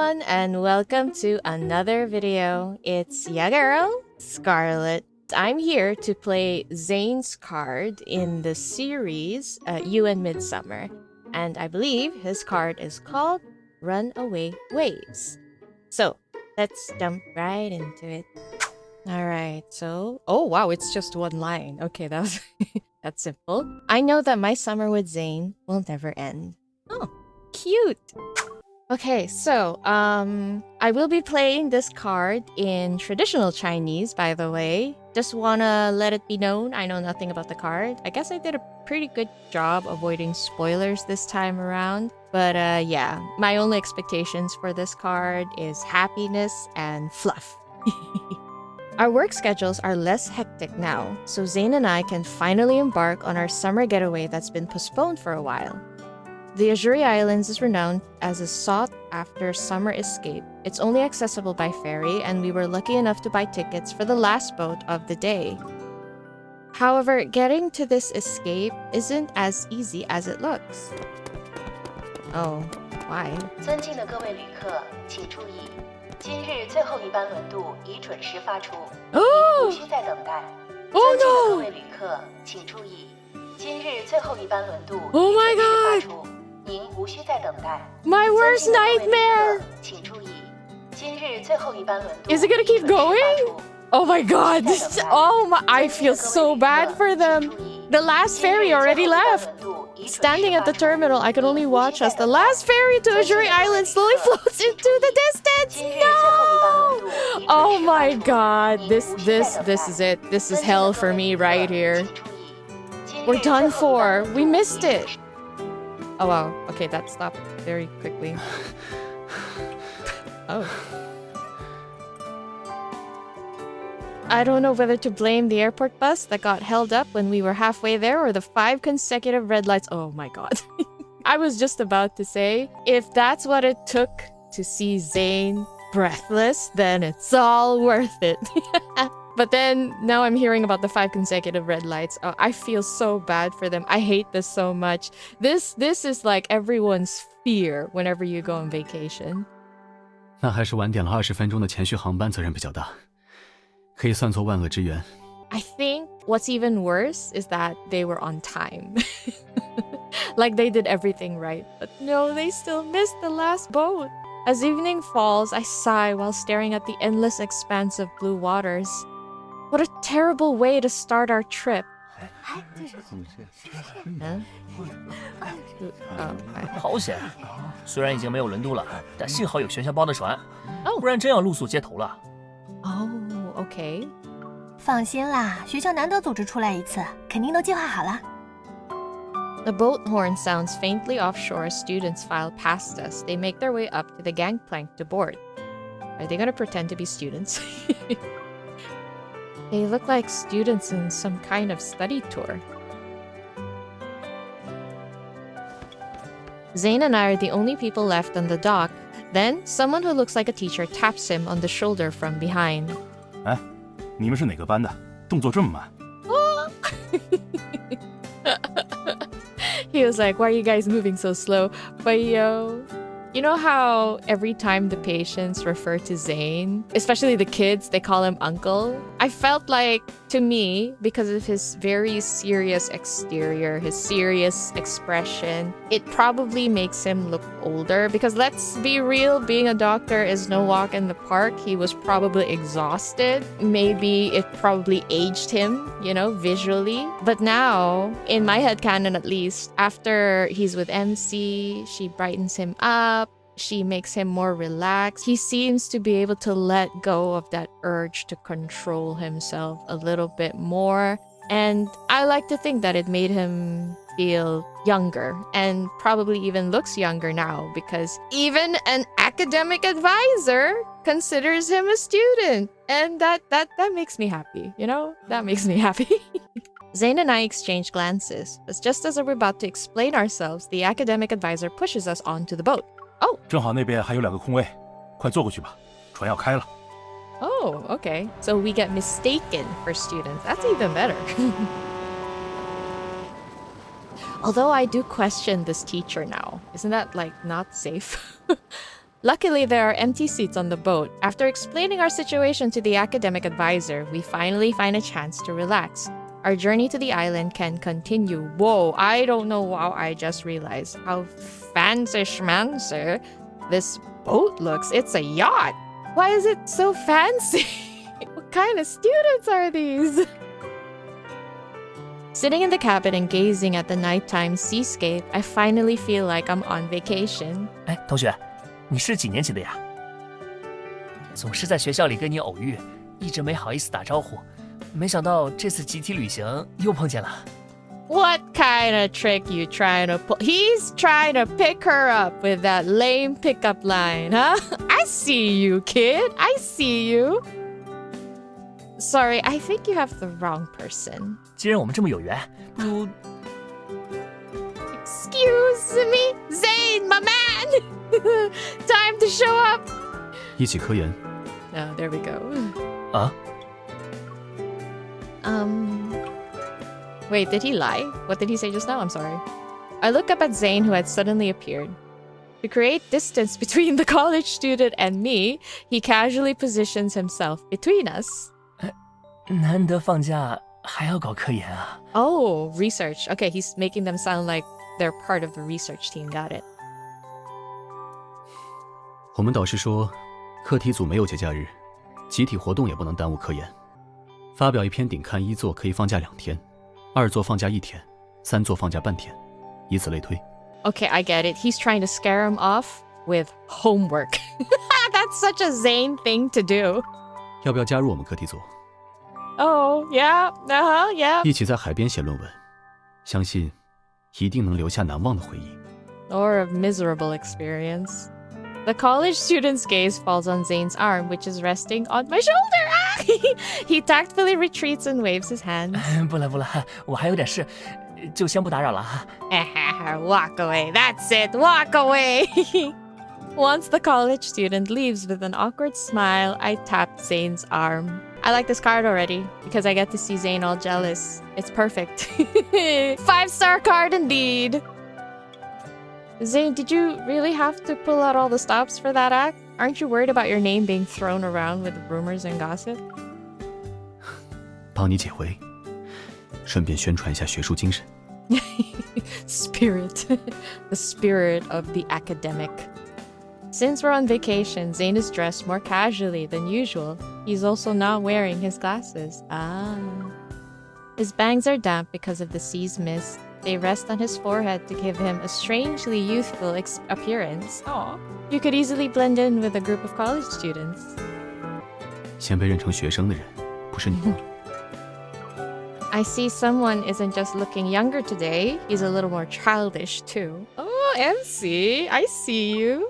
everyone, and welcome to another video. It's your girl, Scarlet. I'm here to play Zayne's card in the series You and Midsummer, and I believe his card is called Runaway Waves. So, let's jump right into it. Alright, so... Oh wow, it's just one line. Okay, that was... that's simple. I know that my summer with Zayne will never end. Oh, cute! Okay, so, I will be playing this card in traditional Chinese, by the way. Just wanna let it be known, I know nothing about the card. I guess I did a pretty good job avoiding spoilers this time around. But, yeah, my only expectations for this card is happiness and fluff. Our work schedules are less hectic now, so Zayne and I can finally embark on our summer getaway that's been postponed for a while. The 𝙭 Islands is renowned as a sought-after summer escape. It's only accessible by ferry, and we were lucky enough to buy tickets for the last boat of the day. However, getting to this escape isn't as easy as it looks. Oh, why? 尊敬的各位旅客，请注意，今日最后一班轮渡已准时发出，您无需再等待。尊敬的各位旅客，请注意，今日最后一班轮渡已准时发出。 My worst nightmare! Is it gonna keep going? Oh my god! I feel so bad for them! The last ferry already left! Standing at the terminal, I could only watch as the last ferry to 𝙭 Island slowly floats into the distance! No! Oh my god, this is it. This is hell for me right here. We're done for. We missed it. Oh wow, okay, that stopped very quickly. Oh. I don't know whether to blame the airport bus that got held up when we were halfway there or the 5 consecutive red lights. Oh my god. I was just about to say, if that's what it took to see Zayne breathless, then it's all worth it. But then, now I'm hearing about the 5 consecutive red lights. Oh, I feel so bad for them. I hate this so much. This is like everyone's fear whenever you go on vacation. 那还是晚点了20分钟的前续航班责任比较大，可以算作万恶之源。 I think what's even worse is that they were on time. Like they did everything right. But no, they still missed the last boat. As evening falls, I sigh while staring at the endless expanse of blue waters. What a terrible way to start our trip. Huh? 好险！虽然已经没有轮渡了，但幸好有学校包的船，不然真要露宿街头了。Oh, okay. 放心啦，学校难得组织出来一次，肯定都计划好了。 The boat horn sounds faintly offshore as students file past us. They make their way up to the gangplank to board. Are they gonna pretend to be students? They look like students in some kind of study tour. Zayne and I are the only people left on the dock. Then, someone who looks like a teacher taps him on the shoulder from behind. 哎，你们是哪个班的？动作这么慢。 He was like, why are you guys moving so slow? But yo, you know how every time the patients refer to Zayne, especially the kids, they call him uncle? I felt like, to me, because of his very serious exterior, his serious expression, it probably makes him look older. Because let's be real, being a doctor is no walk in the park. He was probably exhausted. Maybe it probably aged him, you know, visually. But now, in my headcanon at least, after he's with MC, she brightens him up. She makes him more relaxed. He seems to be able to let go of that urge to control himself a little bit more. And I like to think that it made him feel younger and probably even looks younger now because even an academic advisor considers him a student. And that makes me happy, you know? That makes me happy. Zayne and I exchange glances, but just as we're about to explain ourselves, the academic advisor pushes us onto the boat. Oh! 正好那边还有2个空位，快坐过去吧，船要开了。 Oh, okay. So we get mistaken for students. That's even better. Although I do question this teacher now. Isn't that, like, not safe? Luckily, there are empty seats on the boat. After explaining our situation to the academic advisor, we finally find a chance to relax. Our journey to the island can continue. Whoa, I don't know how I just realized how fancy schmancy this boat looks. It's a yacht. Why is it so fancy? What kind of students are these? Sitting in the cabin and gazing at the nighttime seascape, I finally feel like I'm on vacation. 哎，同学，你是几年级的呀？总是在学校里跟你偶遇，一直没好意思打招呼，没想到这次集体旅行又碰见了。What kind of trick you trying to pull? He's trying to pick her up with that lame pickup line, huh? I see you, kid. I see you. Sorry, I think you have the wrong person. 既然我们这么有缘，不如 Excuse me, Zayne, my man. Time to show up. 一起科研。 Oh, there we go. 啊？ Wait, did he lie? What did he say just now? I'm sorry. I look up at Zayne, who had suddenly appeared. To create distance between the college student and me, he casually positions himself between us. 难得放假还要搞科研啊？ Oh, research. Okay, he's making them sound like they're part of the research team. Got it. 我们导师说，课题组没有节假日，集体活动也不能耽误科研。发表一篇顶刊1作可以放假2天，2作放假1天，3作放假半天，以此类推。Okay, I get it. He's trying to scare him off with homework. That's such a Zayne thing to do. 要不要加入我们课题组？ Oh, yeah. Yeah. 一起在海边写论文，相信一定能留下难忘的回忆。 Or a miserable experience. The college student's gaze falls on Zayne's arm, which is resting on my shoulder. He tactfully retreats and waves his hands. 不了不了，我还有点事，就先不打扰了哈。Walk away. That's it. Walk away. Once the college student leaves with an awkward smile, I tap Zayne's arm. I like this card already because I get to see Zayne all jealous. It's perfect. 5-star card indeed. Zayne, did you really have to pull out all the stops for that act? Aren't you worried about your name being thrown around with rumors and gossip? 帮你解围，顺便宣传一下学术精神。Spirit. The spirit of the academic. Since we're on vacation, Zayne is dressed more casually than usual. He's also not wearing his glasses. His bangs are damp because of the sea's mist. They rest on his forehead to give him a strangely youthful appearance. Aww. You could easily blend in with a group of college students. 先被认成学生的人，不是你吗？ I see someone isn't just looking younger today. He's a little more childish too. Oh, MC, I see you.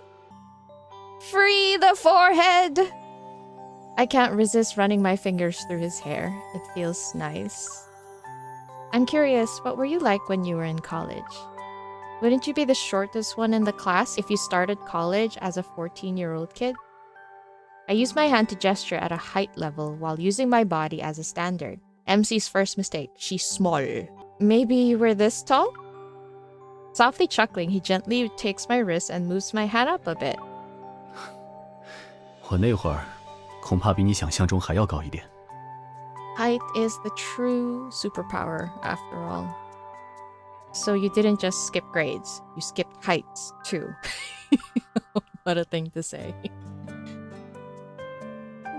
Free the forehead! I can't resist running my fingers through his hair. It feels nice. I'm curious, what were you like when you were in college? Wouldn't you be the shortest one in the class if you started college as a 14-year-old kid? I use my hand to gesture at a height level while using my body as a standard. MC's first mistake. She's small. Maybe you were this tall? Softly chuckling, he gently takes my wrist and moves my hand up a bit. 我那会儿恐怕比你想象中还要高一点。 Height is the true superpower, after all. So you didn't just skip grades, you skipped heights, too. What a thing to say.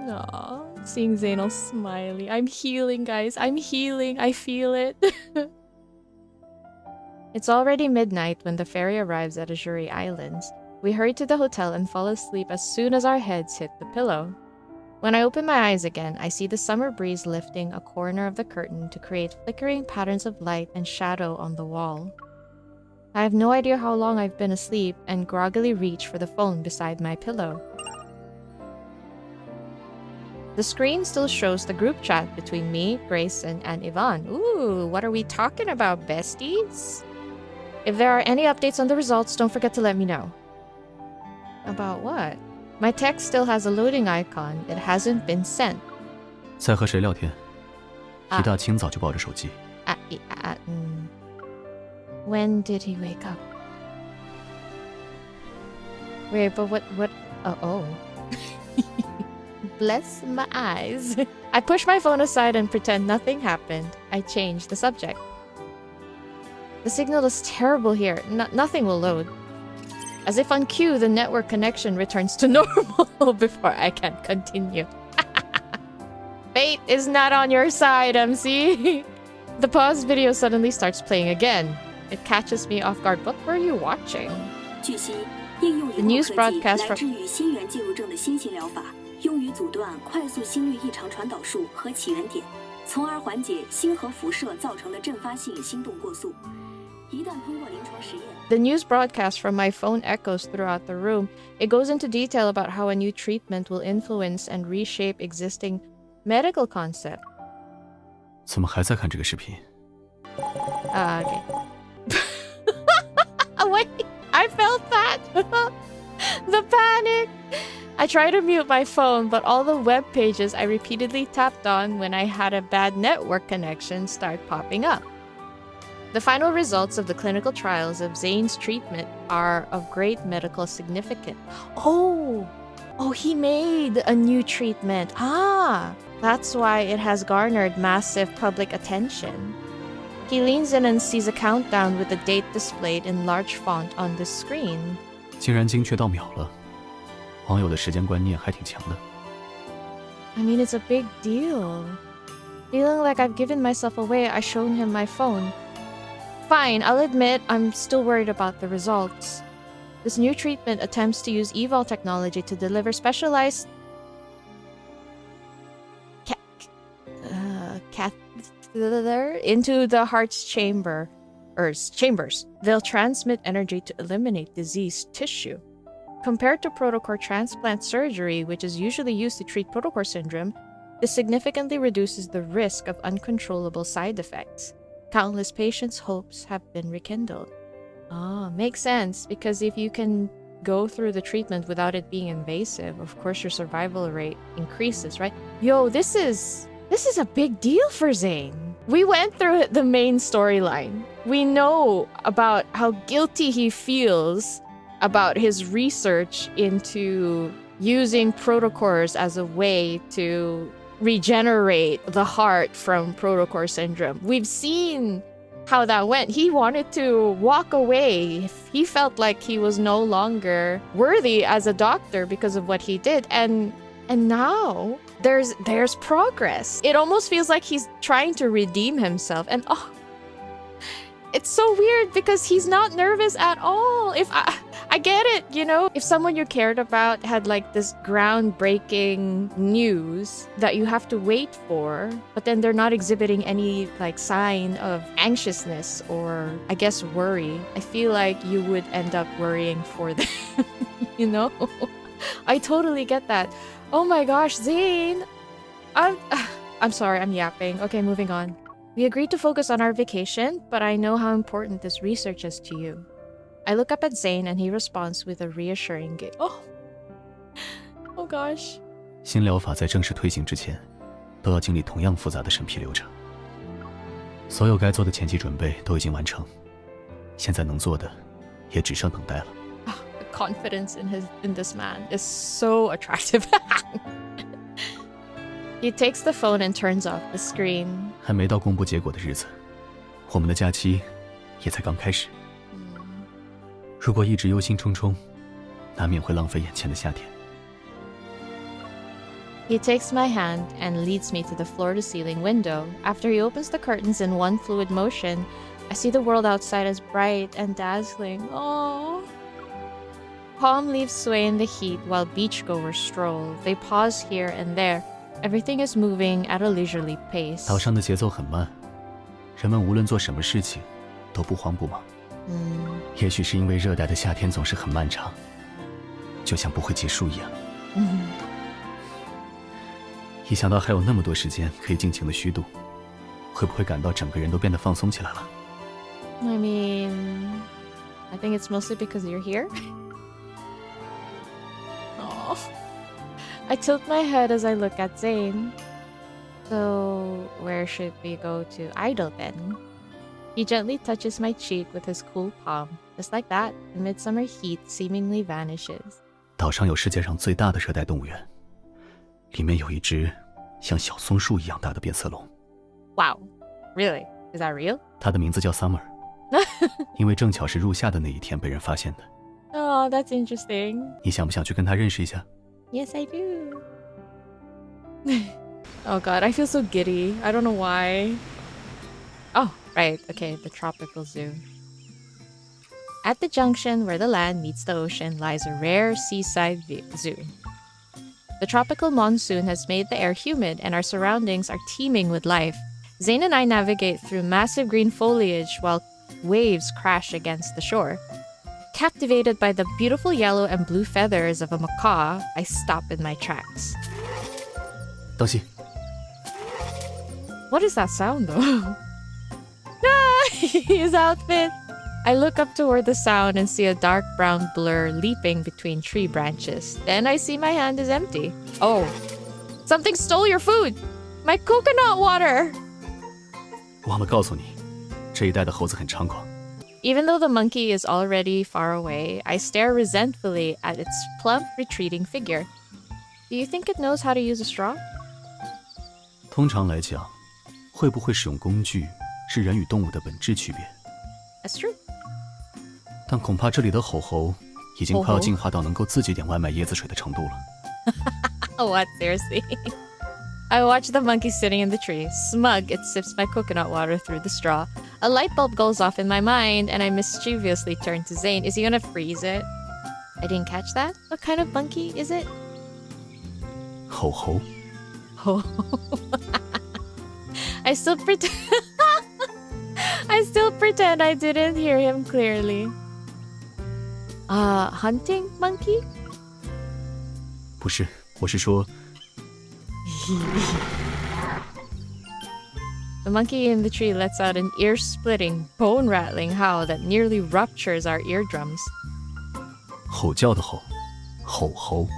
Aww, seeing Zayne all smiley. I'm healing, guys. I'm healing. I feel it. It's already midnight when the ferry arrives at 𝙬𝙬 Islands. We hurry to the hotel and fall asleep as soon as our heads hit the pillow. When I open my eyes again, I see the summer breeze lifting a corner of the curtain to create flickering patterns of light and shadow on the wall. I have no idea how long I've been asleep and groggily reach for the phone beside my pillow. The screen still shows the group chat between me, Grayson, and Yvonne. Ooh, what are we talking about, besties? If there are any updates on the results, don't forget to let me know. About what? My text still has a loading icon. It hasn't been sent. 在和谁聊天？一大清早就抱着手机。When did he wake up? Wait, but Oh. Bless my eyes. I push my phone aside and pretend nothing happened. I change the subject. The signal is terrible here. Nothing will load. As if on cue, the network connection returns to normal before I can continue. Fate is not on your side, MC. The paused video suddenly starts playing again. It catches me off guard. What were you watching? The news broadcast from... 用于阻断快速心率异常传导数和起源点，从而缓解心核辐射造成的阵发性心动过速。一旦通过临床实验， The news broadcast from my phone echoes throughout the room. It goes into detail about how a new treatment will influence and reshape existing medical concept. 怎么还在看这个视频？ Okay. Wait, I felt that. The panic. I try to mute my phone, but all the web pages I repeatedly tapped on when I had a bad network connection start popping up. The final results of the clinical trials of Zayne's treatment are of great medical significance. Oh, he made a new treatment. That's why it has garnered massive public attention. He leans in and sees a countdown with the date displayed in large font on the screen. 竟然精确到秒了。 网友的时间观念还挺强的。 I mean, it's a big deal. Feeling like I've given myself away, I showed him my phone. Fine, I'll admit I'm still worried about the results. This new treatment attempts to use eVol technology to deliver specialized catheter into the heart's chambers. They'll transmit energy to eliminate diseased tissue. Compared to protocore transplant surgery, which is usually used to treat protocore syndrome, this significantly reduces the risk of uncontrollable side effects. Countless patients' hopes have been rekindled. Makes sense, because if you can go through the treatment without it being invasive, of course your survival rate increases, right? Yo, this is a big deal for Zayne. We went through the main storyline. We know about how guilty he feels about his research into using protocores as a way to regenerate the heart from protocore syndrome. We've seen how that went. He wanted to walk away. He felt like he was no longer worthy as a doctor because of what he did. And now there's progress. It almost feels like he's trying to redeem himself. And it's so weird because he's not nervous at all. If I get it, you know, if someone you cared about had like this groundbreaking news that you have to wait for, but then they're not exhibiting any like sign of anxiousness or I guess worry, I feel like you would end up worrying for them, you know? I totally get that. Oh my gosh, Zayne! I'm sorry, I'm yapping. Okay, moving on. We agreed to focus on our vacation, but I know how important this research is to you. I look up at Zayne and he responds with a reassuring gaze. Oh gosh. 新疗法在正式推行之前，都要经历同样复杂的审批流程。所有该做的前期准备都已经完成，现在能做的也只剩等待了。The confidence in this man is so attractive. He takes the phone and turns off the screen. 还没到公布结果的日子，我们的假期也才刚开始。如果一直忧心忡忡，难免会浪费眼前的夏天。He takes my hand and leads me to the floor-to-ceiling window. After he opens the curtains in one fluid motion, I see the world outside as bright and dazzling. Oh. Palm leaves sway in the heat while beachgoers stroll. They pause here and there. Everything is moving at a leisurely pace. 岛上的节奏很慢，人们无论做什么事情都不慌不忙。也许是因为热带的夏天总是很漫长，就像不会结束一样。一想到还有那么多时间可以尽情的虚度，会不会感到整个人都变得放松起来了？ I mean, I think it's mostly because you're here. Oh. I tilt my head as I look at Zayne. So, where should we go to idle then? He gently touches my cheek with his cool palm. Just like that, the midsummer heat seemingly vanishes. 岛上有世界上最大的热带动物园，里面有一只像小松树一样大的变色龙。Wow, really? Is that real? 它的名字叫 Summer， 因为正巧是入夏的那一天被人发现的。Oh, that's interesting. 你想不想去跟它认识一下？ Yes, I do. Oh god, I feel so giddy. I don't know why. Oh, right. Okay, the tropical zoo. At the junction where the land meets the ocean lies a rare seaside zoo. The tropical monsoon has made the air humid and our surroundings are teeming with life. Zayne and I navigate through massive green foliage while waves crash against the shore. Captivated by the beautiful yellow and blue feathers of a macaw, I stop in my tracks. 当心！ What is that sound though? His outfit! I look up toward the sound and see a dark brown blur leaping between tree branches. Then I see my hand is empty. Oh, something stole your food! My coconut water! 忘了告诉你，这一带的猴子很猖狂。 Even though the monkey is already far away, I stare resentfully at its plump, retreating figure. Do you think it knows how to use a straw? 通常来讲，会不会使用工具是人与动物的本质区别。 That's true. 但恐怕这里的吼猴已经快要进化到能够自己点外卖椰子水的程度了。What? Seriously? I watch the monkey sitting in the tree. Smug, it sips my coconut water through the straw. A light bulb goes off in my mind, and I mischievously turn to Zayne. Is he gonna freeze it? I didn't catch that. What kind of monkey is it? 吼猴。 Oh. I still pretend. I still pretend I didn't hear him clearly. Hunting monkey? 不是，我是说。 The monkey in the tree lets out an ear-splitting, bone-rattling howl that nearly ruptures our eardrums. 吼叫的吼，吼猴。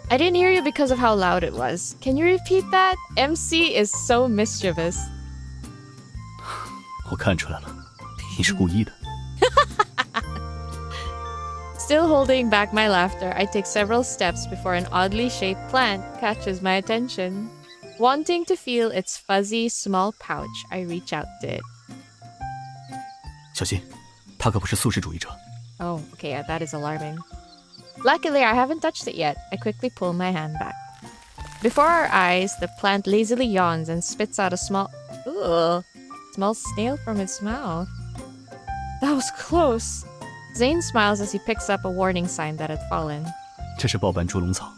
I didn't hear you because of how loud it was. Can you repeat that? MC is so mischievous. 我看出来了，你是故意的。 Still holding back my laughter, I take several steps before an oddly shaped plant catches my attention. Wanting to feel its fuzzy, small pouch, I reach out to it. 小心，他可不是素食主义者。 Oh, okay, yeah, that is alarming. Luckily, I haven't touched it yet. I quickly pull my hand back. Before our eyes, the plant lazily yawns and spits out a small snail from its mouth. That was close. Zayne smiles as he picks up a warning sign that had fallen. 这是豹斑猪笼草。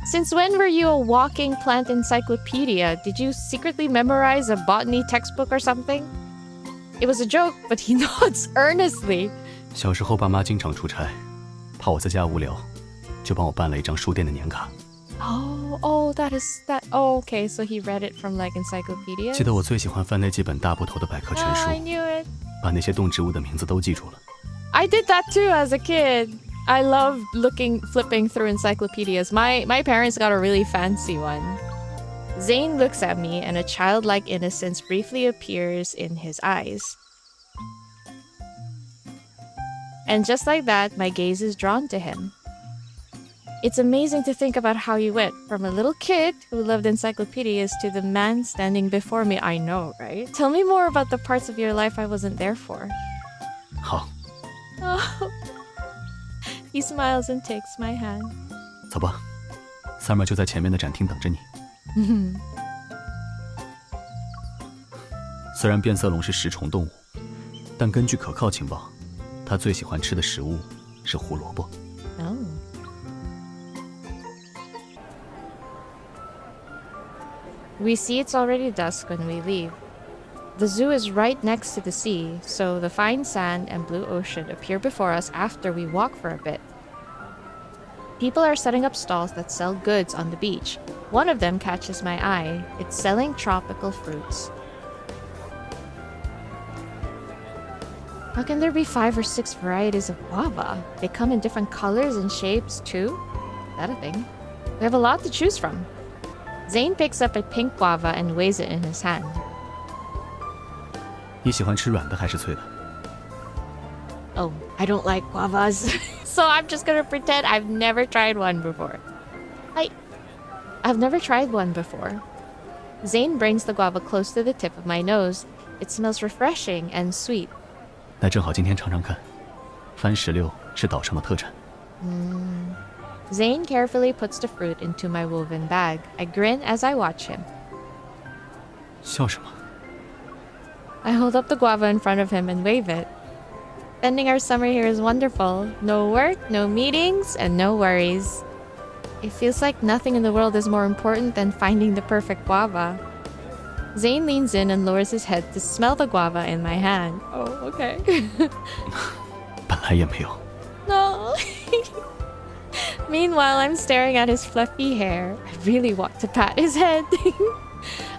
Since when were you a walking plant encyclopedia? Did you secretly memorize a botany textbook or something? It was a joke, but he nods earnestly. 小时候爸妈经常出差，怕我在家无聊，就帮我办了一张书店的年卡。 Oh, that is that. Oh, okay, so he read it from like encyclopedias. 记得我最喜欢翻那几本大部头的百科全书， I knew it. 把那些动植物的名字都记住了。 I did that too as a kid. I love flipping through encyclopedias. My parents got a really fancy one. Zayne looks at me and a childlike innocence briefly appears in his eyes. And just like that, my gaze is drawn to him. It's amazing to think about how you went from a little kid who loved encyclopedias to the man standing before me. I know, right? Tell me more about the parts of your life I wasn't there for. 好， Oh. He smiles and takes my hand. 走吧，Summer 就在前面的展厅等着你。虽然变色龙是食虫动物，但根据可靠情报，它最喜欢吃的食物是胡萝卜。 Oh. We see it's already dusk when we leave. The zoo is right next to the sea, so the fine sand and blue ocean appear before us after we walk for a bit. People are setting up stalls that sell goods on the beach. One of them catches my eye. It's selling tropical fruits. How can there be 5 or 6 varieties of guava? They come in different colors and shapes too? Is that a thing? We have a lot to choose from. Zayne picks up a pink guava and weighs it in his hand. 你喜欢吃软的还是脆的？ Oh, I don't like guavas. So I'm just gonna pretend I've never tried one before. I've never tried one before. Zayne brings the guava close to the tip of my nose. It smells refreshing and sweet. 那正好今天尝尝看，番石榴是岛上的特产。Zayne carefully puts the fruit into my woven bag. I grin as I watch him. 笑什么？ I hold up the guava in front of him and wave it. Spending our summer here is wonderful. No work, no meetings, and no worries. It feels like nothing in the world is more important than finding the perfect guava. Zayne leans in and lowers his head to smell the guava in my hand. Oh, okay. 本来也没有。 No. Meanwhile, I'm staring at his fluffy hair. I really want to pat his head.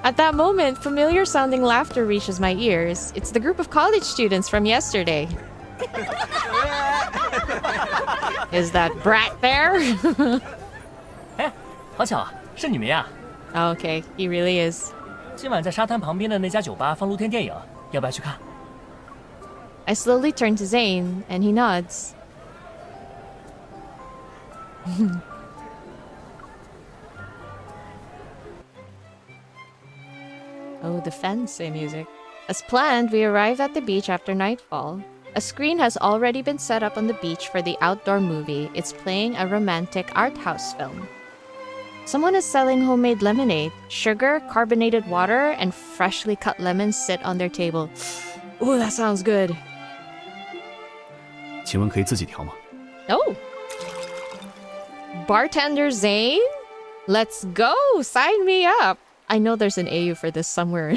At that moment, familiar sounding laughter reaches my ears. It's the group of college students from yesterday. Is that brat there? 哎，好巧啊，是你们呀！ Okay, he really is. 今晚在沙滩旁边的那家酒吧放露天电影，要不要去看？ I slowly turn to Zayne, and he nods. Oh, the fancy music. As planned, we arrived at the beach after nightfall. A screen has already been set up on the beach for the outdoor movie. It's playing a romantic art house film. Someone is selling homemade lemonade. Sugar, carbonated water, and freshly cut lemons sit on their table. Ooh, that sounds good. 请问可以自己调吗？ Oh. Bartender Zayne? Let's go! Sign me up! I know there's an AU for this somewhere.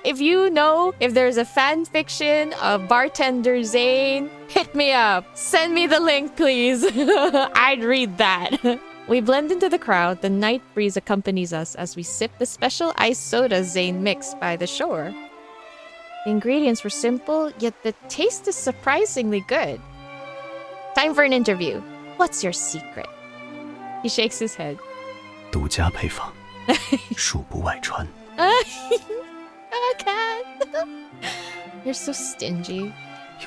If you know if there's a fan fiction of Bartender Zayne, hit me up. Send me the link, please. I'd read that. We blend into the crowd. The night breeze accompanies us as we sip the special iced soda Zayne mixed by the shore. The ingredients were simple, yet the taste is surprisingly good. Time for an interview. What's your secret? He shakes his head. 独家配方，恕不外传。 Okay. You're so stingy.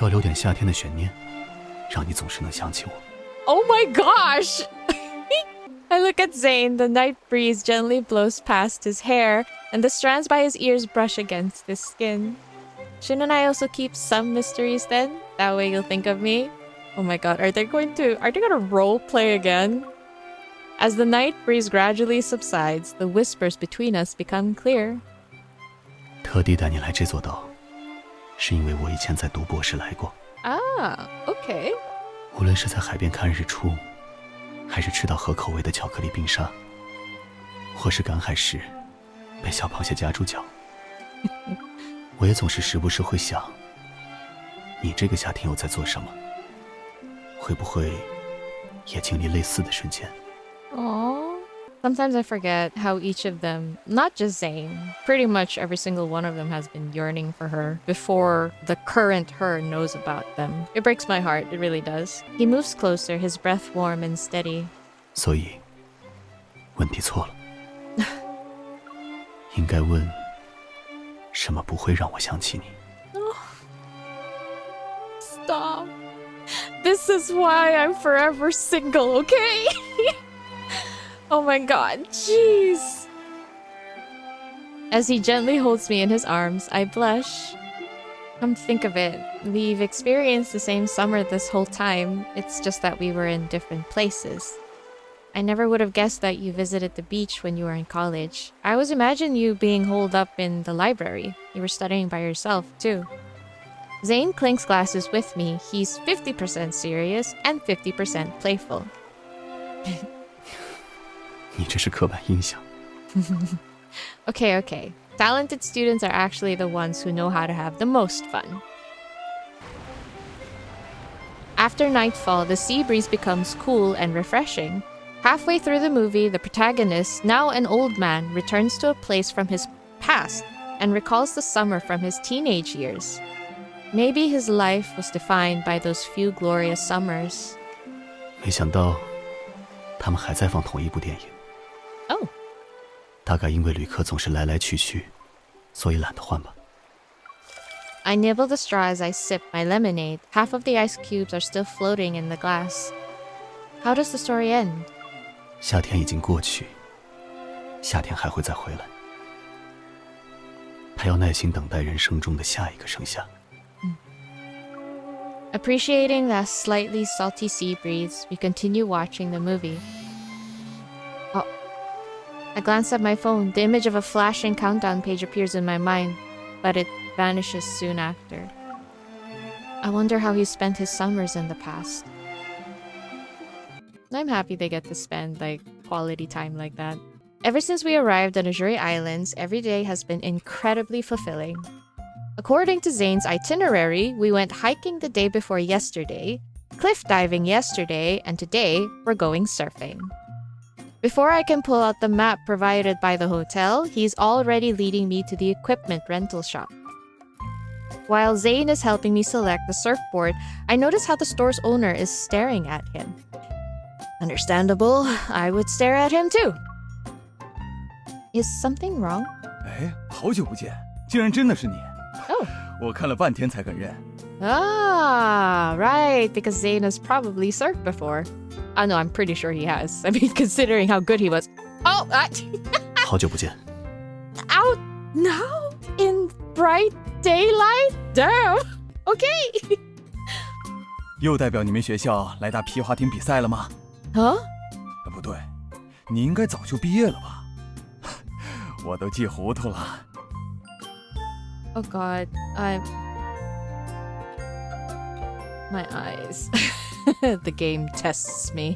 要留点夏天的悬念，让你总是能想起我。 Oh my gosh! I look at Zayne. The night breeze gently blows past his hair, and the strands by his ears brush against his skin. Shouldn't I also keep some mysteries then? That way you'll think of me. Oh my god, are they gonna role play again? As the night breeze gradually subsides, the whispers between us become clear. 特地带你来这座岛，是因为我以前在读博时来过。 Ah, okay. 无论是在海边看日出，还是吃到合口味的巧克力冰沙，或是赶海时被小螃蟹夹住脚，我也总是时不时会想，你这个夏天又在做什么？会不会也经历类似的瞬间？ Aww. Sometimes I forget how each of them, not just Zayne, pretty much every single one of them has been yearning for her before the current her knows about them. It breaks my heart, it really does. He moves closer, his breath warm and steady. 所以，问题错了，应该问，什么不会让我想起你？ Stop. This is why I'm forever single, okay? Oh my god, jeez. As he gently holds me in his arms, I blush. Come think of it, we've experienced the same summer this whole time. It's just that we were in different places. I never would have guessed that you visited the beach when you were in college. I always imagined you being holed up in the library. You were studying by yourself, too. Zayne clinks glasses with me. He's 50% serious and 50% playful. 你这是刻板印象。 Okay. Talented students are actually the ones who know how to have the most fun. After nightfall, the sea breeze becomes cool and refreshing. Halfway through the movie, the protagonist, now an old man, returns to a place from his past and recalls the summer from his teenage years. Maybe his life was defined by those few glorious summers. 没想到，他们还在放同一部电影。 Oh. 大概因为旅客总是来来去去，所以懒得换吧。 I nibble the straw as I sip my lemonade. Half of the ice cubes are still floating in the glass. How does the story end? 夏天已经过去，夏天还会再回来。他要耐心等待人生中的下一个盛夏。Appreciating that slightly salty sea breeze, we continue watching the movie. Oh. I glance at my phone. The image of a flashing countdown page appears in my mind, but it vanishes soon after. I wonder how he spent his summers in the past. I'm happy they get to spend, like, quality time like that. Ever since we arrived on 𝙭 Islands, every day has been incredibly fulfilling. According to Zayne's itinerary, we went hiking the day before yesterday, cliff diving yesterday, and today we're going surfing. Before I can pull out the map provided by the hotel, he's already leading me to the equipment rental shop. While Zayne is helping me select the surfboard, I notice how the store's owner is staring at him. Understandable, I would stare at him too. Is something wrong? 哎，好久不见，竟然真的是你！ Oh. 我看了半天才肯认。 Ah, right, because Zayne has probably surfed before. No, I'm pretty sure he has. I mean, considering how good he was. Oh, 好久不见。 Out now? In bright daylight? Damn. Okay. 又代表你们学校来打皮划艇比赛了吗？ Huh? 不对，你应该早就毕业了吧？我都记糊涂了。 Oh god, my eyes. The game tests me.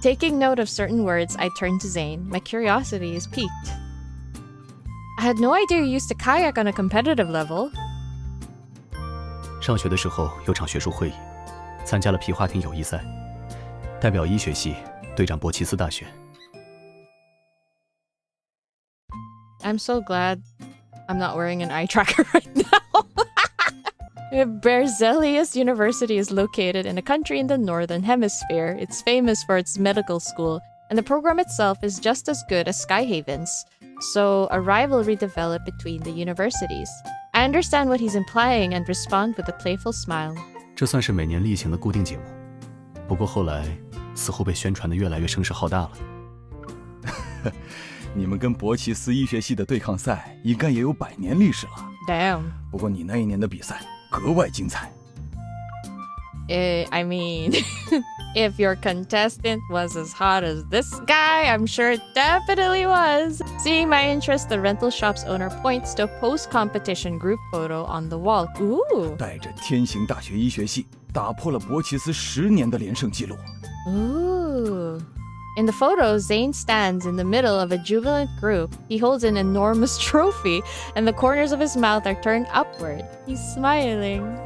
Taking note of certain words, I turn to Zayne. My curiosity is piqued. I had no idea you used to kayak on a competitive level. 上学的时候有场学术会议，参加了皮划艇友谊赛，代表医学系队长伯奇斯大学。 I'm so glad I'm not wearing an eye tracker right now. 𝙑𝙬𝙪𝙗𝙪𝙗𝙪 University is located in a country in the northern hemisphere. It's famous for its medical school, and the program itself is just as good as Skyhaven's. So a rivalry developed between the universities. I understand what he's implying and respond with a playful smile. 这算是每年例行的固定节目，不过后来似乎被宣传得越来越声势浩大了。你们跟伯奇斯医学系的对抗赛应该也有100年历史了。Damn. 不过你那一年的比赛格外精彩。I mean, if your contestant was as hot as this guy, I'm sure it definitely was. Seeing my interest, the rental shop's owner points to a post-competition group photo on the wall. Ooh. 带着天行大学医学系打破了伯奇斯10年的连胜纪录。 Ooh. In the photo, Zayne stands in the middle of a jubilant group. He holds an enormous trophy, and the corners of his mouth are turned upward. He's smiling.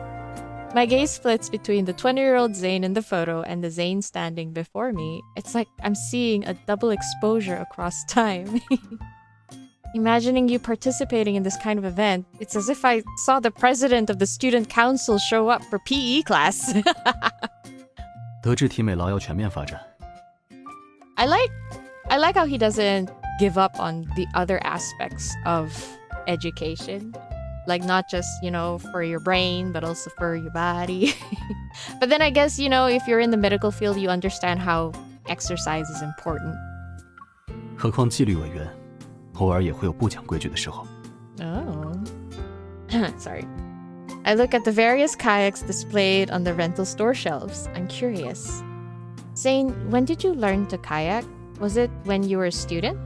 My gaze splits between the 20-year-old Zayne in the photo and the Zayne standing before me. It's like I'm seeing a double exposure across time. Imagining you participating in this kind of event, it's as if I saw the president of the student council show up for PE class. 德智体美劳要全面发展。 I like how he doesn't give up on the other aspects of education. Like, not just, you know, for your brain, but also for your body. But then I guess, you know, if you're in the medical field, you understand how exercise is important. 何况纪律委员，偶尔也会有不讲规矩的时候。 Oh. Sorry. I look at the various kayaks displayed on the rental store shelves. I'm curious. Zayne, when did you learn to kayak? Was it when you were a student?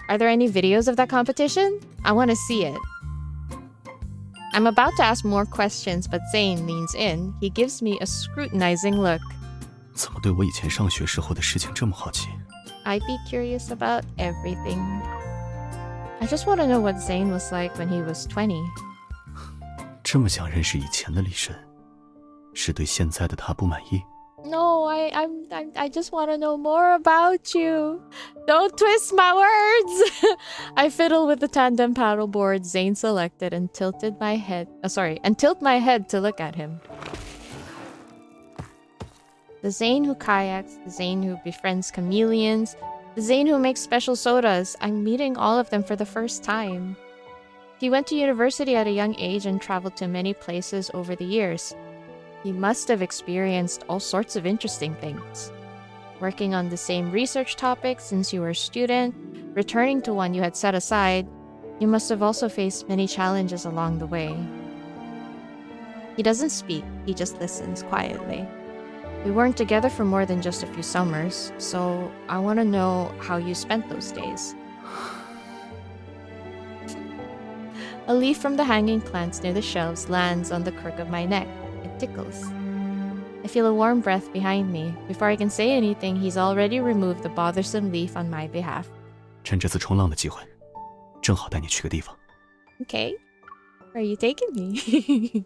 Are there any videos of that competition? I want to see it. I'm about to ask more questions, but Zayne leans in. He gives me a scrutinizing look. 怎么对我以前上学时候的事情这么好奇？ I'd be curious about everything. I just want to know what Zayne was like when he was 20. 这么想认识以前的李晨，是对现在的他不满意？ No, I just want to know more about you. Don't twist my words. I fiddle with the tandem paddleboard Zayne selected and tilt my head to look at him. The Zayne who kayaks, the Zayne who befriends chameleons, the Zayne who makes special sodas. I'm meeting all of them for the first time. He went to university at a young age and traveled to many places over the years. He must have experienced all sorts of interesting things. working on the same research topic since you were a student, returning to one you had set aside, you must have also faced many challenges along the way. He doesn't speak, he just listens quietly. We weren't together for more than just a few summers, so I want to know how you spent those days. A leaf from the hanging plants near the shelves lands on the crook of my neck. It tickles. I feel a warm breath behind me. Before I can say anything, he's already removed the bothersome leaf on my behalf. 趁这次冲浪的机会，正好带你去个地方。 Okay, where are you taking me?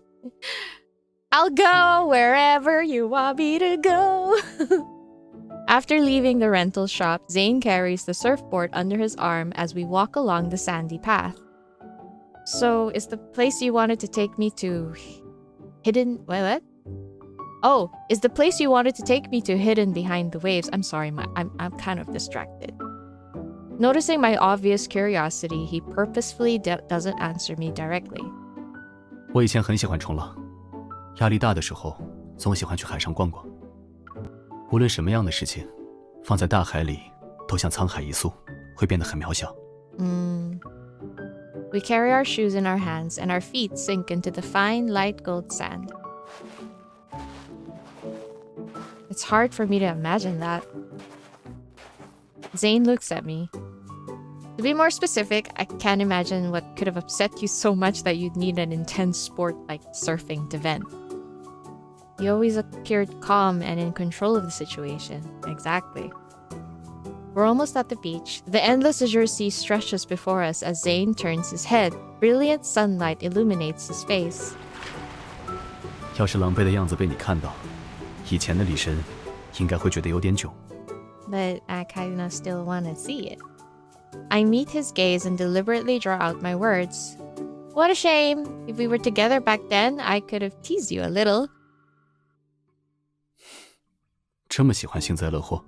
I'll go wherever you want me to go. After leaving the rental shop, Zayne carries the surfboard under his arm as we walk along the sandy path. So, is the place you wanted to take me to hidden? What? Oh, is the place you wanted to take me to hidden behind the waves? I'm sorry, I'm kind of distracted. Noticing my obvious curiosity, he purposefully doesn't answer me directly. 我以前很喜欢冲浪，压力大的时候，总喜欢去海上逛逛。无论什么样的事情，放在大海里，都像沧海一粟，会变得很渺小。We carry our shoes in our hands, and our feet sink into the fine, light gold sand. It's hard for me to imagine that. Zayne looks at me. To be more specific, I can't imagine what could have upset you so much that you'd need an intense sport like surfing to vent. You always appeared calm and in control of the situation. Exactly. We're almost at the beach. The endless azure sea stretches before us as Zayne turns his head. Brilliant sunlight illuminates his face. 要是狼狈的样子被你看到，以前的李神应该会觉得有点囧。 But I kinda still wanna see it. I meet his gaze and deliberately draw out my words. What a shame. If we were together back then, I could have teased you a little. 这么喜欢幸灾乐祸？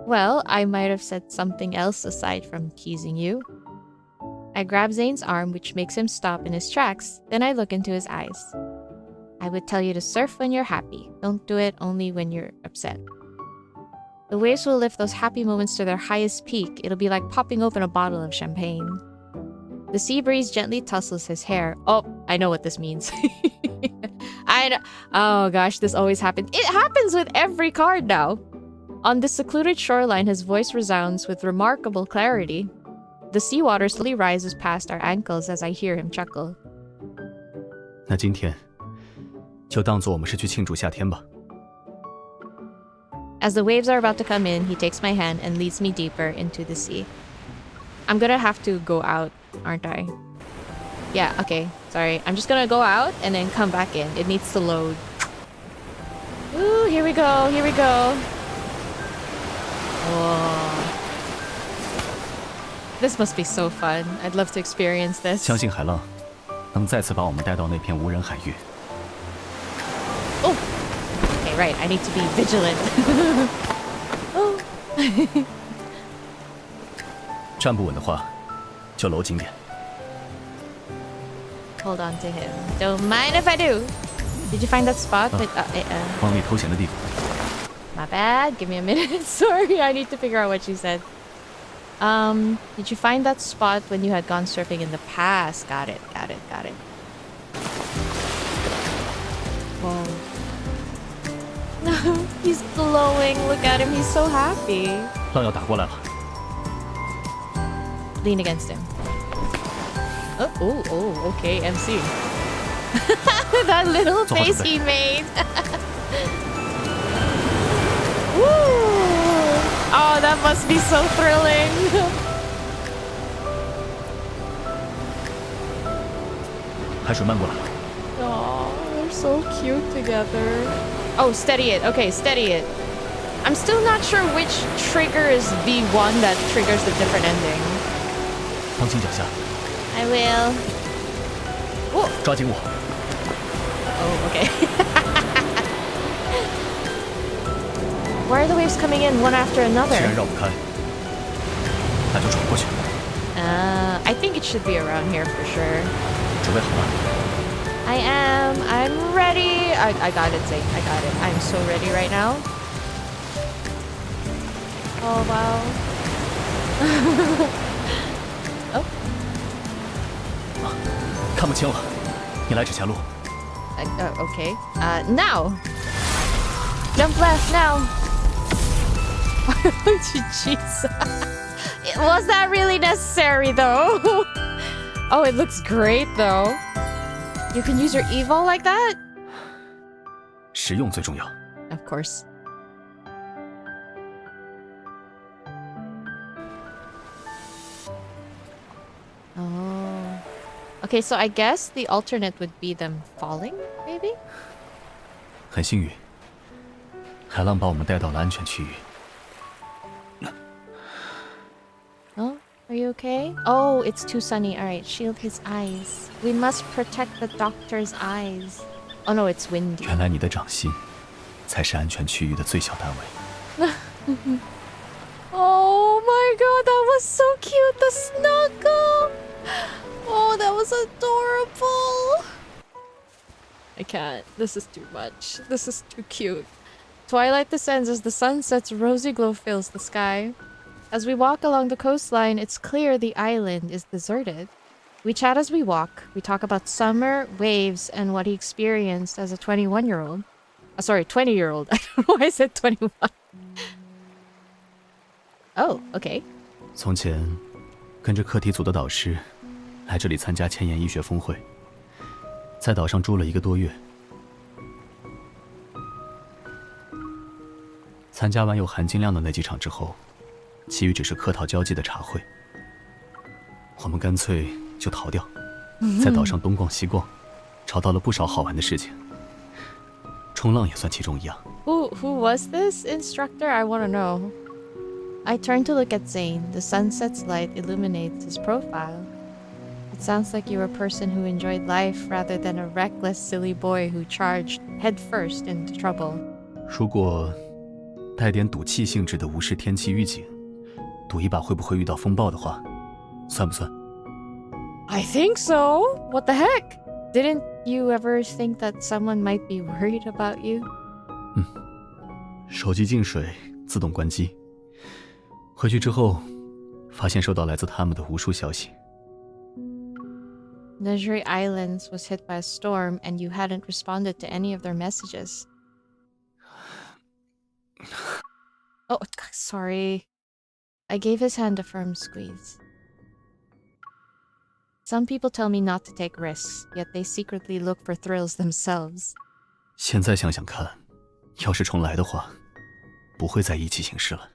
Well, I might have said something else aside from teasing you. I grab Zayne's arm, which makes him stop in his tracks. Then I look into his eyes. I would tell you to surf when you're happy. Don't do it only when you're upset. The waves will lift those happy moments to their highest peak. It'll be like popping open a bottle of champagne. The sea breeze gently tussles his hair. Oh, I know what this means. I know. Oh gosh, this always happens. It happens with every card now. On the secluded shoreline, his voice resounds with remarkable clarity. The seawater slowly rises past our ankles as I hear him chuckle. 那今天就当作我们是去庆祝夏天吧。 As the waves are about to come in, he takes my hand and leads me deeper into the sea. I'm gonna have to go out, aren't I? Yeah, okay, sorry. I'm just gonna go out and then come back in. It needs to load. Ooh, here we go, here we go. Whoa. This must be so fun. I'd love to experience this. 相信海浪能再次把我们带到那片无人海域。 Oh! Okay, right. I need to be vigilant. Oh. 站不稳的话，就搂紧点。 Hold on to him. Don't mind if I do. Did you find that spot? 往里偷闲的地方。 My bad. Give me a minute. Sorry, I need to figure out what you said. Did you find that spot when you had gone surfing in the past? Got it. Whoa. He's glowing. Look at him. He's so happy. 浪要打过来了。 Lean against him. Oh, okay, MC. That little face he made. Woo! Oh, that must be so thrilling. 海水漫过来。 Oh, they're so cute together. Oh, steady it. Okay, steady it. I'm still not sure which trigger is the one that triggers the different ending. 放轻脚下。 I will. Whoa. 抓紧我。 Oh, okay. Why are the waves coming in one after another? 既然绕不开，那就闯过去。 I think it should be around here for sure. 准备好了。 I am. I'm ready. I got it, Zayne. I got it. I'm so ready right now. Oh wow. Oh. 看不清了，你来指下路。Okay. Now. Jump left now. Jeez. Was that really necessary though? Oh, it looks great though. You can use your evo like that? 实用最重要。 Of course. Oh. Okay, so I guess the alternate would be them falling, maybe? 很幸运，海浪把我们带到了安全区域。 Oh, are you okay? Oh, it's too sunny. All right, shield his eyes. We must protect the doctor's eyes. Oh no, it's windy. 原来你的掌心才是安全区域的最小单位。 Oh my god, that was so cute. The snuggle. Oh, that was adorable. I can't. This is too much. This is too cute. Twilight descends as the sun sets. Rosy glow fills the sky. As we walk along the coastline, it's clear the island is deserted. We chat as we walk. We talk about summer, waves, and what he experienced as a 21-year-old. Sorry, 20-year-old. I don't know why I said 21. Oh, okay. 从前，跟着课题组的导师来这里参加千言医学峰会，在岛上住了1个多月。参加完有含金量的那几场之后，其余只是客套交际的茶会。我们干脆就逃掉，在岛上东逛西逛，找到了不少好玩的事情。冲浪也算其中一样。Who was this instructor? I want to know. I turn to look at Zayne. The sunset's light illuminates his profile. It sounds like you're a person who enjoyed life rather than a reckless, silly boy who charged headfirst into trouble. 如果带点赌气性质的无视天气预警，赌一把会不会遇到风暴的话，算不算？ I think so. What the heck? Didn't you ever think that someone might be worried about you? 手机进水，自动关机。回去之后，发现收到来自他们的无数消息。 𝙭Islands was hit by a storm and you hadn't responded to any of their messages. Oh, sorry. I gave his hand a firm squeeze. Some people tell me not to take risks, yet they secretly look for thrills themselves. 现在想想看，要是重来的话，不会再意气行事了。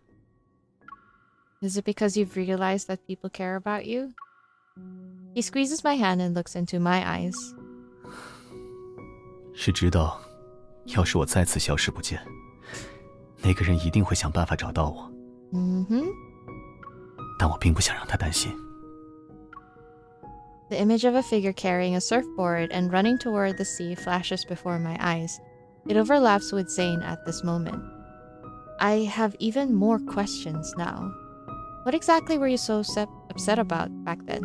Is it because you've realized that people care about you? He squeezes my hand and looks into my eyes. 是知道，要是我再次消失不见，那个人一定会想办法找到我。但我并不想让他担心。 The image of a figure carrying a surfboard and running toward the sea flashes before my eyes. It overlaps with Zayne at this moment. I have even more questions now. What exactly were you so upset about back then?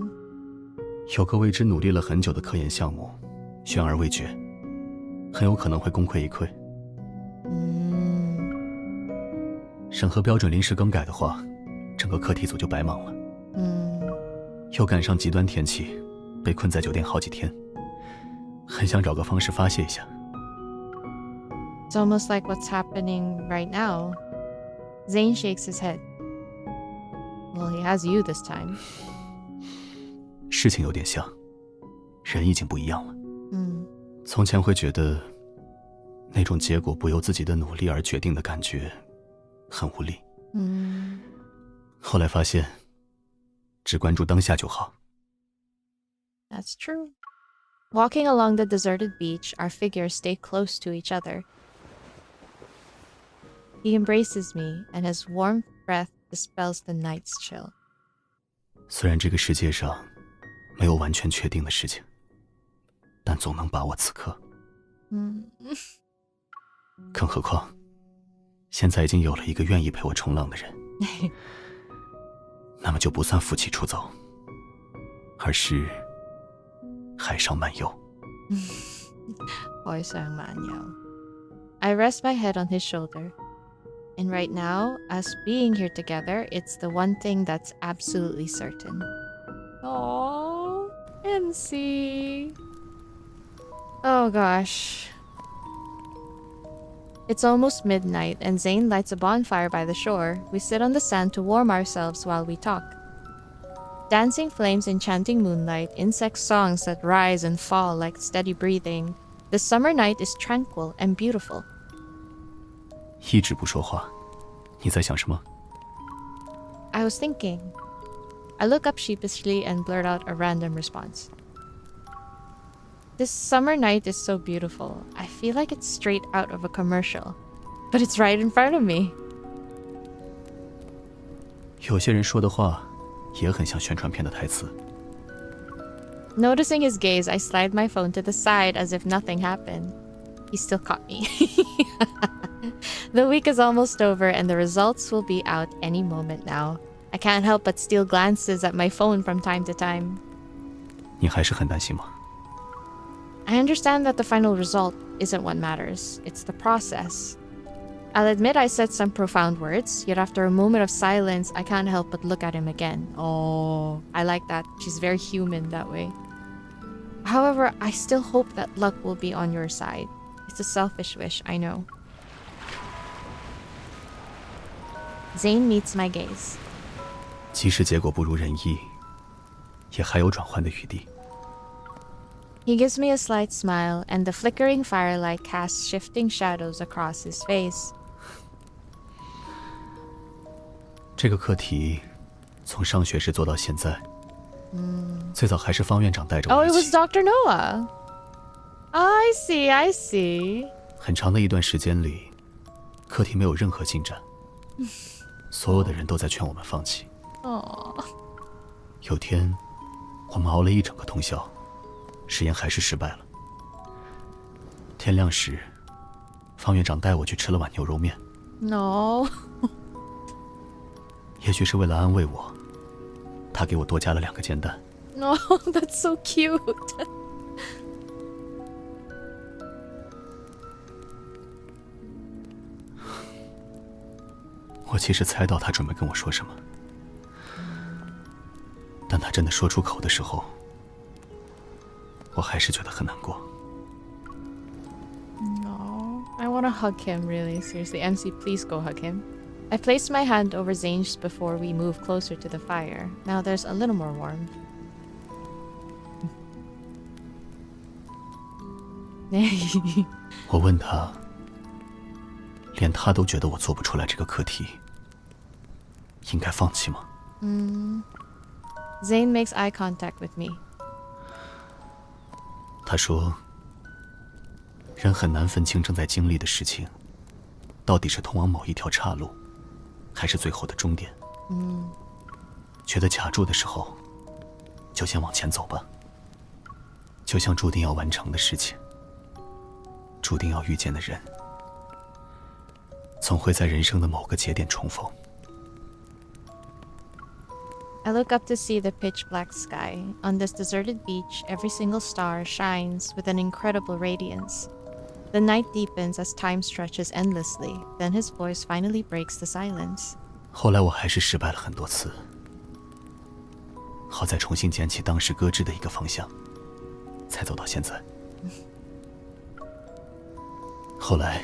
有个为之努力了很久的科研项目，悬而未决，很有可能会功亏一篑。审核标准临时更改的话，整个课题组就白忙了。又赶上极端天气，被困在酒店好几天，很想找个方式发泄一下。 It's almost like what's happening right now. Zayne shakes his head. Well, he has you this time. 事情有点像，人已经不一样了。从前会觉得，那种结果不由自己的努力而决定的感觉，很无力。后来发现，只关注当下就好。 That's true. Walking along the deserted beach, our figures stay close to each other. He embraces me, and his warm breath dispels the night's chill. 虽然这个世界上没有完全确定的事情，但总能把握此刻。更何况，现在已经有了一个愿意陪我冲浪的人，那么就不算负气出走，而是海上漫游。海上漫游. I rest my head on his shoulder. And right now, us being here together, it's the one thing that's absolutely certain. Oh, MC. Oh gosh. It's almost midnight, and Zayne lights a bonfire by the shore. We sit on the sand to warm ourselves while we talk. Dancing flames, enchanting moonlight, insect songs that rise and fall like steady breathing. The summer night is tranquil and beautiful. 一直不说话，你在想什么？ I was thinking. I look up sheepishly and blurt out a random response. This summer night is so beautiful. I feel like it's straight out of a commercial. But it's right in front of me. 有些人说的话，也很像宣传片的台词。 Noticing his gaze, I slide my phone to the side as if nothing happened. He still caught me. The week is almost over and the results will be out any moment now. I can't help but steal glances at my phone from time to time. 你还是很担心吗？ I understand that the final result isn't what matters. It's the process. I'll admit I said some profound words, yet after a moment of silence, I can't help but look at him again. Oh, I like that. She's very human that way. However, I still hope that luck will be on your side. It's a selfish wish, I know. Zayne meets my gaze. 即使结果不如人意，也还有转换的余地。 He gives me a slight smile, and the flickering firelight casts shifting shadows across his face. 这个课题，从上学时做到现在，最早还是方院长带着 Oh, 我 it 一 was 起。 Dr. Noah. I see, I see. 很长的一段时间里，课题没有任何进展，所有的人都在劝我们放弃。 Aww. 有天，我们熬了一整个通宵，实验还是失败了。天亮时，方院长带我去吃了碗牛肉面。 No. 也许是为了安慰我，他给我多加了2个煎蛋。 No, that's so cute. 我其实猜到他准备跟我说什么，但他真的说出口的时候，我还是觉得很难过。 No. I want to hug him, really. Seriously, MC, please go hug him. I placed my hand over Zayne's before we move closer to the fire. Now there's a little more warmth. 我问他，连他都觉得我做不出来这个课题，应该放弃吗？ Zayne makes eye contact with me. 他说，人很难分清正在经历的事情，到底是通往某一条岔路，还是最后的终点。觉得卡住的时候，就先往前走吧。就像注定要完成的事情，注定要遇见的人，总会在人生的某个节点重逢。 I look up to see the pitch black sky. On this deserted beach, every single star shines with an incredible radiance. The night deepens as time stretches endlessly. Then his voice finally breaks the silence. 后来我还是失败了很多次，好在重新捡起当时搁置的一个方向，才走到现在。后来，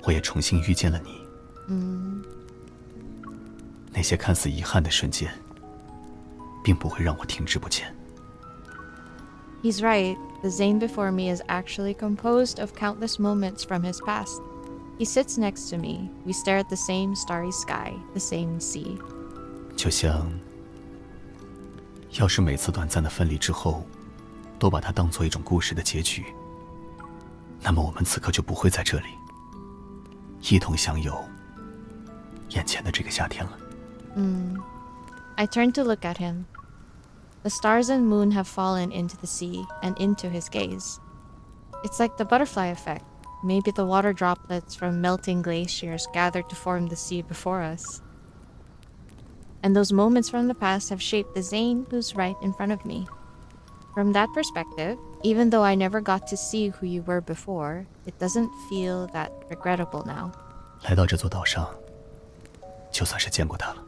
我也重新遇见了你。那些看似遗憾的瞬间，并不会让我停滞不前。 He's right. The Zayne before me is actually composed of countless moments from his past. He sits next to me. We stare at the same starry sky, the same sea. 就像，要是每次短暂的分离之后，都把它当做一种故事的结局，那么我们此刻就不会在这里，一同享有眼前的这个夏天了。 I turn to look at him. The stars and moon have fallen into the sea and into his gaze. It's like the butterfly effect. Maybe the water droplets from melting glaciers gathered to form the sea before us. And those moments from the past have shaped the Zayne who's right in front of me. From that perspective, even though I never got to see who you were before, it doesn't feel that regrettable now. 来到这座岛上，就算是见过他了。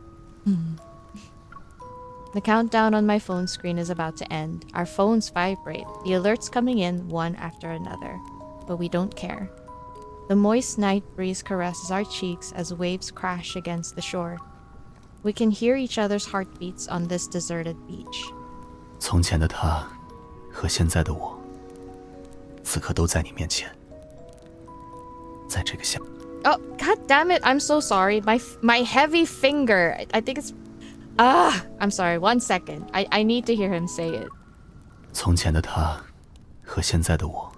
The countdown on my phone screen is about to end. Our phones vibrate, the alerts coming in one after another. But we don't care. The moist night breeze caresses our cheeks as waves crash against the shore. We can hear each other's heartbeats on this deserted beach. 从前的他和现在的我，此刻都在你面前，在这个夏。 Oh, god damn it. I'm so sorry. My heavy finger. I think it's... I'm sorry. 1 second. I need to hear him say it. 从前的他和现在的我，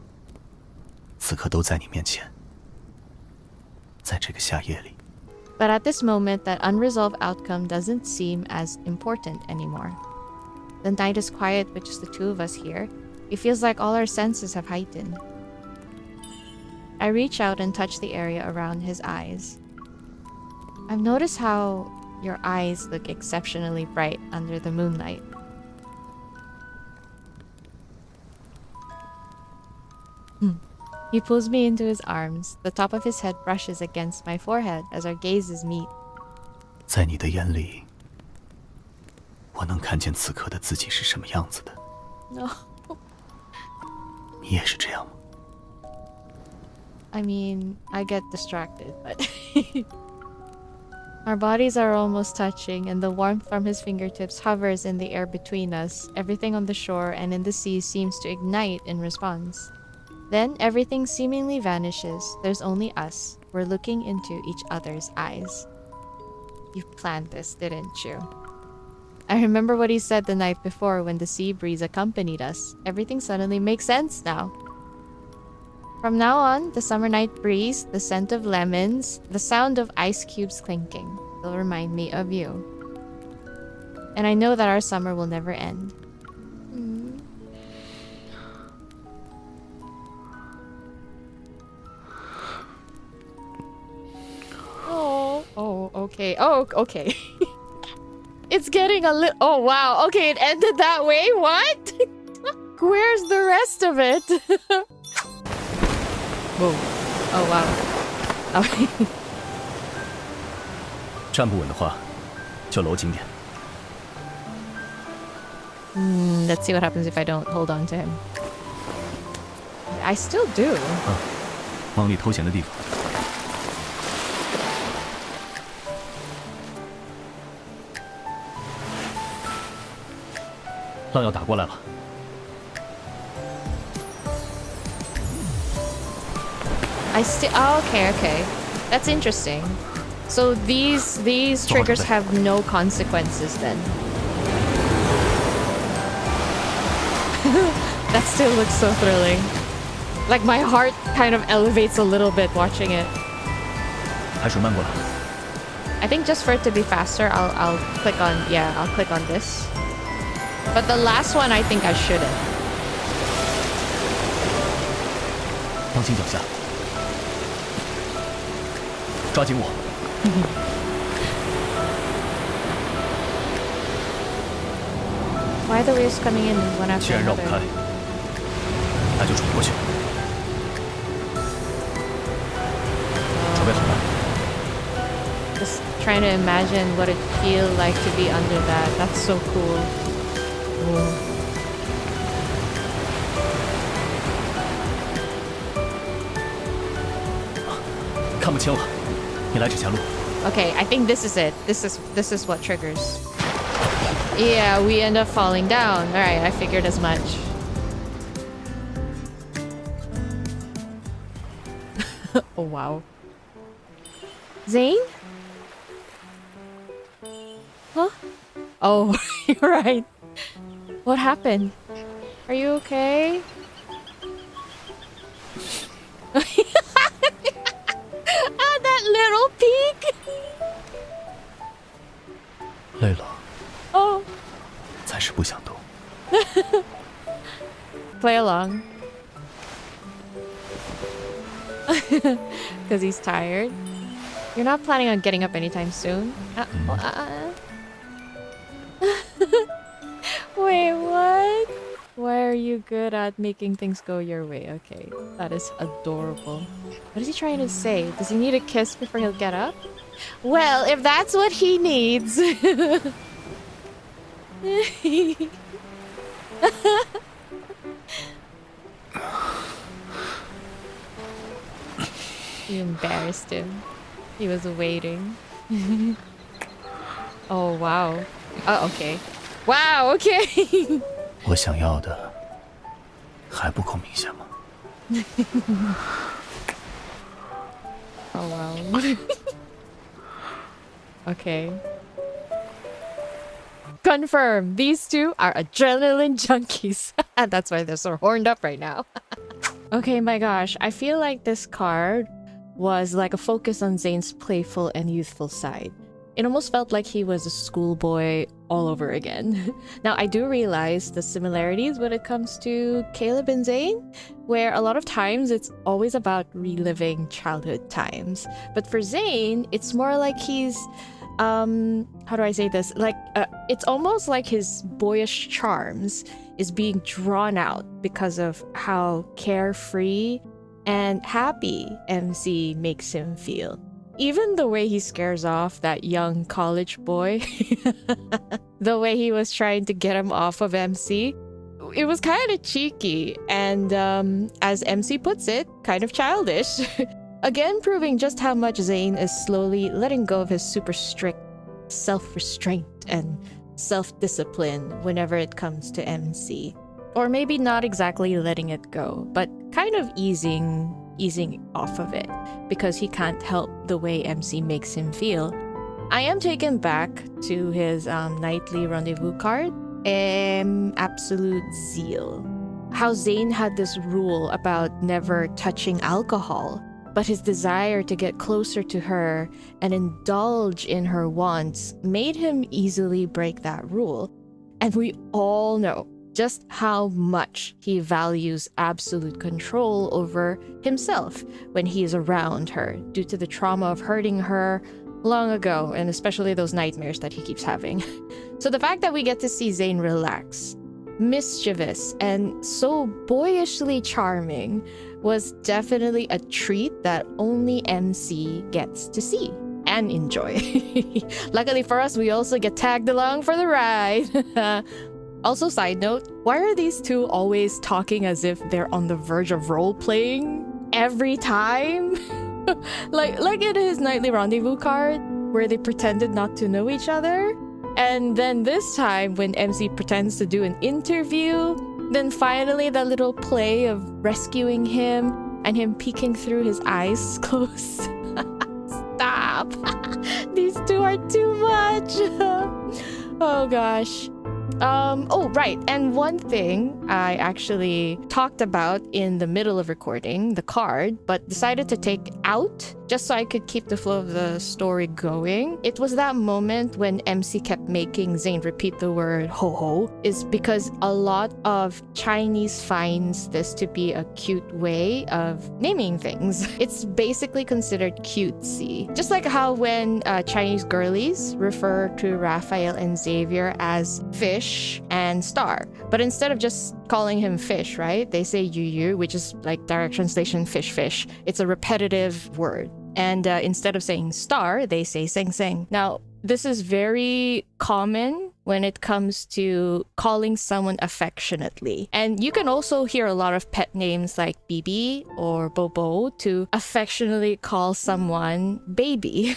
此刻都在你面前，在这个夏夜里。 But at this moment, that unresolved outcome doesn't seem as important anymore. The night is quiet with just the two of us here. It feels like all our senses have heightened. I reach out and touch the area around his eyes. I've noticed how your eyes look exceptionally bright under the moonlight. He pulls me into his arms. The top of his head brushes against my forehead as our gazes meet. 在你的眼里，我能看见此刻的自己是什么样子的。No. 你也是这样吗？ I mean, I get distracted, but... Our bodies are almost touching, and the warmth from his fingertips hovers in the air between us. Everything on the shore and in the sea seems to ignite in response. Then everything seemingly vanishes. There's only us. We're looking into each other's eyes. You planned this, didn't you? I remember what he said the night before when the sea breeze accompanied us. Everything suddenly makes sense now. From now on, the summer night breeze, the scent of lemons, the sound of ice cubes clinking will remind me of you. And I know that our summer will never end. Oh, okay. Oh, okay. It's getting a little... Oh, wow. Okay, it ended that way? What? Where's the rest of it? Whoa. Oh, wow. Okay. 站不稳的话，就搂紧点。Let's see what happens if I don't hold on to him. I still do. 往里偷闲的地方。浪要打过来了。 Oh, okay. That's interesting. So these triggers have no consequences then. That still looks so thrilling. Like my heart kind of elevates a little bit watching it. 海水漫过来。 I think just for it to be faster, I'll click on I'll click on this. But the last one, I think I shouldn't. 当心脚下。 抓紧我！ Why are the waves coming in one after 既然绕不 another? 开，那就闯过去。准备好了。 Just trying to imagine what it feels like to be under that. That's so cool. Whoa. 看不清了，你来指下路。 Okay, I think this is it. This is what triggers. Yeah, we end up falling down. All right, I figured as much. Oh wow. Zayne? Huh? Oh, you're right. What happened? Are you okay? That little peek. 累了， Oh. 暂时不想动。 Play along. Because he's tired. You're not planning on getting up anytime soon? Wait, what? Why are you good at making things go your way? Okay, that is adorable. What is he trying to say? Does he need a kiss before he'll get up? Well, if that's what he needs. You embarrassed him. He was waiting. Oh, wow. Oh, okay. Wow, okay. 我想要的还不够明显吗？ Oh, wow. Okay. Confirm. These two are adrenaline junkies. That's why they're so horned up right now. Okay, my gosh. I feel like this card was like a focus on Zayne's playful and youthful side. It almost felt like he was a schoolboy all over again. Now, I do realize the similarities when it comes to Caleb and Zayne, where a lot of times it's always about reliving childhood times. But for Zayne, it's more like he's, how do I say this? Like, it's almost like his boyish charms is being drawn out because of how carefree and happy MC makes him feel. Even the way he scares off that young college boy, the way he was trying to get him off of MC, it was kind of cheeky and, as MC puts it, kind of childish. Again, proving just how much Zayne is slowly letting go of his super strict self-restraint and self-discipline whenever it comes to MC. Or maybe not exactly letting it go, but kind of easing off of it because he can't help the way MC makes him feel. I am taken back to his nightly rendezvous card, Absolute Zeal. How Zayne had this rule about never touching alcohol, but his desire to get closer to her and indulge in her wants made him easily break that rule. And we all know just how much he values absolute control over himself when he is around her due to the trauma of hurting her long ago, and especially those nightmares that he keeps having. So the fact that we get to see Zayne relax, mischievous, and so boyishly charming was definitely a treat that only MC gets to see and enjoy. Luckily for us, we also get tagged along for the ride. Also, side note, why are these two always talking as if they're on the verge of role-playing every time? like in his nightly rendezvous card, where they pretended not to know each other. And then this time, when MC pretends to do an interview, then finally that little play of rescuing him and him peeking through his eyes closed. Stop! These two are too much! Oh gosh. Oh, right. And one thing I actually talked about in the middle of recording, the card, but decided to take out just so I could keep the flow of the story going. It was that moment when MC kept making Zayne repeat the word ho ho, is because a lot of Chinese finds this to be a cute way of naming things. It's basically considered cutesy. Just like how when Chinese girlies refer to Raphael and Xavier as fish and star. But instead of just calling him fish, right? They say yu yu, which is like direct translation fish fish. It's a repetitive word. And instead of saying star, they say seng seng. Now, this is very common when it comes to calling someone affectionately. And you can also hear a lot of pet names like Bibi or Bobo to affectionately call someone baby.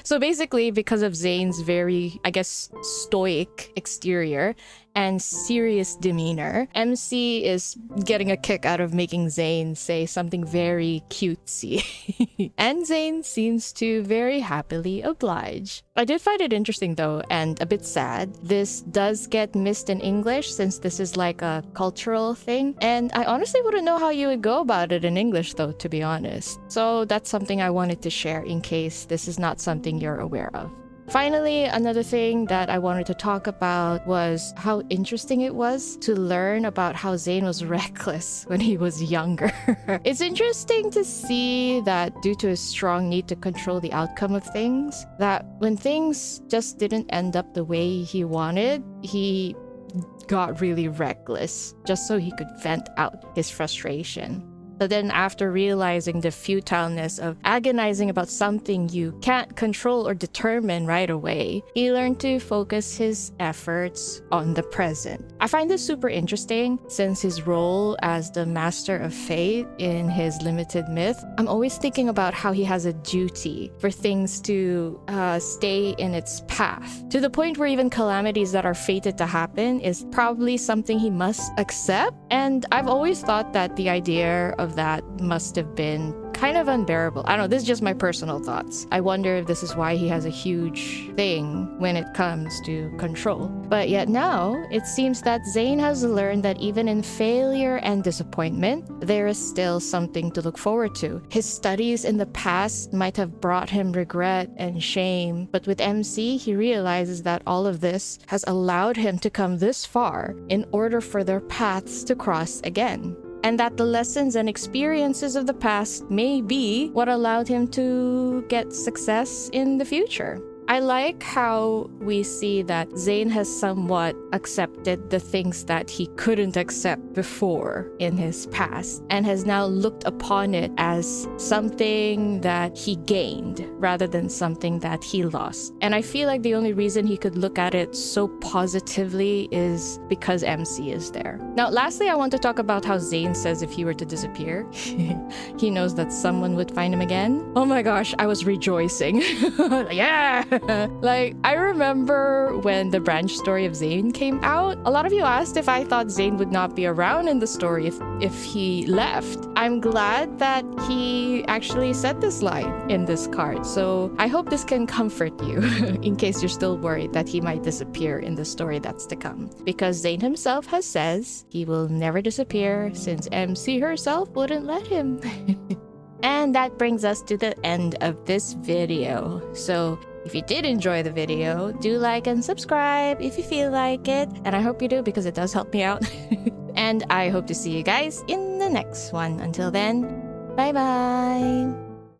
So basically, because of Zayne's very, I guess, stoic exterior and serious demeanor, MC is getting a kick out of making Zayne say something very cutesy. And Zayne seems to very happily oblige. I did find it interesting though, and a bit sad. This does get missed in English since this is like a cultural thing. And I honestly wouldn't know how you would go about it in English though, to be honest. So that's something I wanted to share in case this is not something you're aware of. Finally, another thing that I wanted to talk about was how interesting it was to learn about how Zayne was reckless when he was younger. It's interesting to see that due to his strong need to control the outcome of things, that when things just didn't end up the way he wanted, he got really reckless just so he could vent out his frustration. But then after realizing the futileness of agonizing about something you can't control or determine right away, he learned to focus his efforts on the present. I find this super interesting since his role as the master of fate in his limited myth. I'm always thinking about how he has a duty for things to stay in its path, to the point where even calamities that are fated to happen is probably something he must accept. And I've always thought that the idea of that must have been kind of unbearable. I don't know, this is just my personal thoughts. I wonder if this is why he has a huge thing when it comes to control. But yet now, it seems that Zayne has learned that even in failure and disappointment, there is still something to look forward to. His studies in the past might have brought him regret and shame, but with MC, he realizes that all of this has allowed him to come this far in order for their paths to cross again. And that the lessons and experiences of the past may be what allowed him to get success in the future. I like how we see that Zayne has somewhat accepted the things that he couldn't accept before in his past and has now looked upon it as something that he gained rather than something that he lost. And I feel like the only reason he could look at it so positively is because MC is there. Now, lastly, I want to talk about how Zayne says if he were to disappear, he knows that someone would find him again. Oh my gosh, I was rejoicing. Yeah! Like, I remember when the branch story of Zayne came out, a lot of you asked if I thought Zayne would not be around in the story if he left. I'm glad that he actually said this line in this card, so I hope this can comfort you in case you're still worried that he might disappear in the story that's to come. Because Zayne himself has says he will never disappear since MC herself wouldn't let him. And that brings us to the end of this video. So if you did enjoy the video, do like and subscribe if you feel like it. And I hope you do because it does help me out. And I hope to see you guys in the next one. Until then, bye bye.